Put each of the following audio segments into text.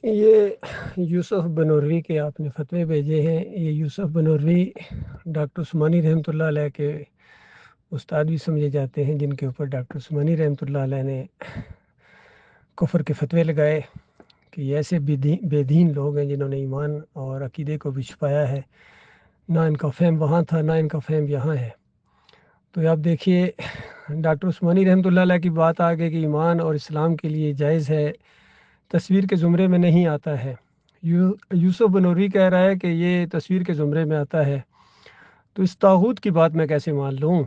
یہ یوسف بنوروی کے آپ نے فتوے بھیجے ہیں۔ یہ یوسف بنوروی ڈاکٹر عثمانی رحمۃ اللہ علیہ کے استاد بھی سمجھے جاتے ہیں، جن کے اوپر ڈاکٹر عثمانی رحمۃ اللہ علیہ نے کفر کے فتوے لگائے کہ یہ ایسے بے دین لوگ ہیں جنہوں نے ایمان اور عقیدے کو بھی چھپایا ہے، نہ ان کا فہم وہاں تھا نہ ان کا فہم یہاں ہے۔ تو آپ دیکھیے ڈاکٹر عثمانی رحمۃ اللہ علیہ کی بات آگے کہ ایمان اور اسلام کے لیے جائز ہے، تصویر کے زمرے میں نہیں آتا ہے۔ یوسف بنوری کہہ رہا ہے کہ یہ تصویر کے زمرے میں آتا ہے، تو اس طاغوت کی بات میں کیسے مان لوں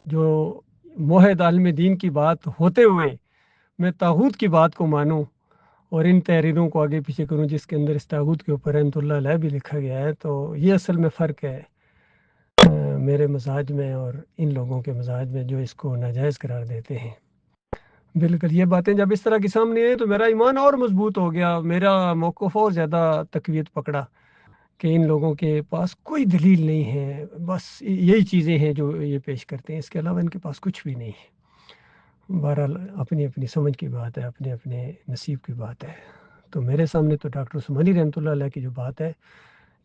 جو موحد عالم دین کی بات ہوتے ہوئے میں طاغوت کی بات کو مانوں اور ان تحریروں کو آگے پیچھے کروں جس کے اندر اس طاغوت کے اوپر رحمۃ اللہ علیہ بھی لکھا گیا ہے۔ تو یہ اصل میں فرق ہے میرے مزاج میں اور ان لوگوں کے مزاج میں جو اس کو ناجائز قرار دیتے ہیں۔ بالکل، یہ باتیں جب اس طرح کی سامنے آئیں تو میرا ایمان اور مضبوط ہو گیا، میرا موقف اور زیادہ تقویت پکڑا کہ ان لوگوں کے پاس کوئی دلیل نہیں ہے، بس یہی چیزیں ہیں جو یہ پیش کرتے ہیں، اس کے علاوہ ان کے پاس کچھ بھی نہیں ہے۔ بہرحال اپنی اپنی سمجھ کی بات ہے، اپنے اپنے نصیب کی بات ہے۔ تو میرے سامنے تو ڈاکٹر عثمانی رحمۃ اللہ علیہ کی جو بات ہے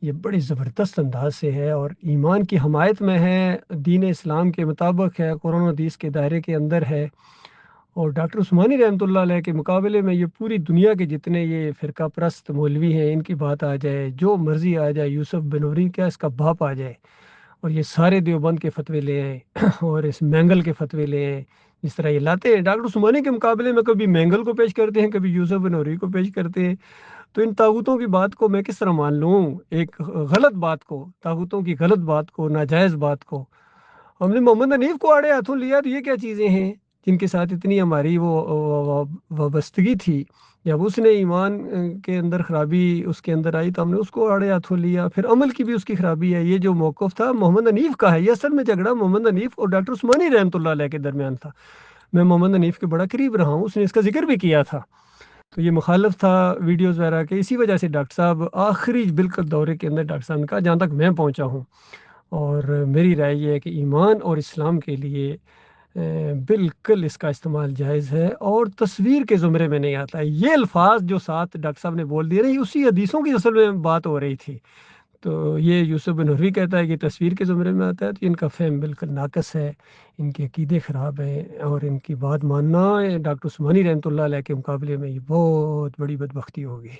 یہ بڑی زبردست انداز سے ہے اور ایمان کی حمایت میں ہے، دین اسلام کے مطابق ہے، قرآن و حدیث کے دائرے کے اندر ہے۔ اور ڈاکٹر عثمانی رحمۃ اللہ علیہ کے مقابلے میں یہ پوری دنیا کے جتنے یہ فرقہ پرست مولوی ہیں ان کی بات آ جائے، جو مرضی آ جائے، یوسف بنوری کیا اس کا باپ آ جائے اور یہ سارے دیوبند کے فتوے لے آئیں اور اس مینگل کے فتوے لے آئیں، جس طرح یہ لاتے ہیں ڈاکٹر عثمانی کے مقابلے میں کبھی مینگل کو پیش کرتے ہیں، کبھی یوسف بنوری کو پیش کرتے ہیں۔ تو ان طاغوتوں کی بات کو میں کس طرح مان لوں؟ ایک غلط بات کو، طاغوتوں کی غلط بات کو، ناجائز بات کو ہم نے محمد حنیف کو آڑے ہاتھوں لیا، تو یہ کیا چیزیں ہیں جن کے ساتھ اتنی ہماری وہ وابستگی تھی؟ جب اس نے ایمان کے اندر خرابی اس کے اندر آئی تو ہم نے اس کو آڑے ہاتھوں لیا، پھر عمل کی بھی اس کی خرابی ہے۔ یہ جو موقف تھا محمد حنیف کا ہے، یہ اصل میں جھگڑا محمد حنیف اور ڈاکٹر عثمانی رحمۃ اللہ علیہ کے درمیان تھا۔ میں محمد حنیف کے بڑا قریب رہا ہوں، اس نے اس کا ذکر بھی کیا تھا، تو یہ مخالف تھا ویڈیوز وغیرہ کے، اسی وجہ سے ڈاکٹر صاحب آخری بالکل دورے کے اندر ڈاکٹر صاحب نے کہا جہاں تک میں پہنچا ہوں اور میری رائے یہ ہے کہ ایمان اور اسلام کے لیے بالکل اس کا استعمال جائز ہے اور تصویر کے زمرے میں نہیں آتا ہے۔ یہ الفاظ جو ساتھ ڈاکٹر صاحب نے بول دیے نا، اسی حدیثوں کی اصل میں بات ہو رہی تھی۔ تو یہ یوسف بنوری کہتا ہے کہ تصویر کے زمرے میں آتا ہے، تو ان کا فہم بالکل ناقص ہے، ان کے عقیدے خراب ہیں اور ان کی بات ماننا ڈاکٹر عثمانی رحمۃ اللہ علیہ کے مقابلے میں یہ بہت بڑی بدبختی ہوگی۔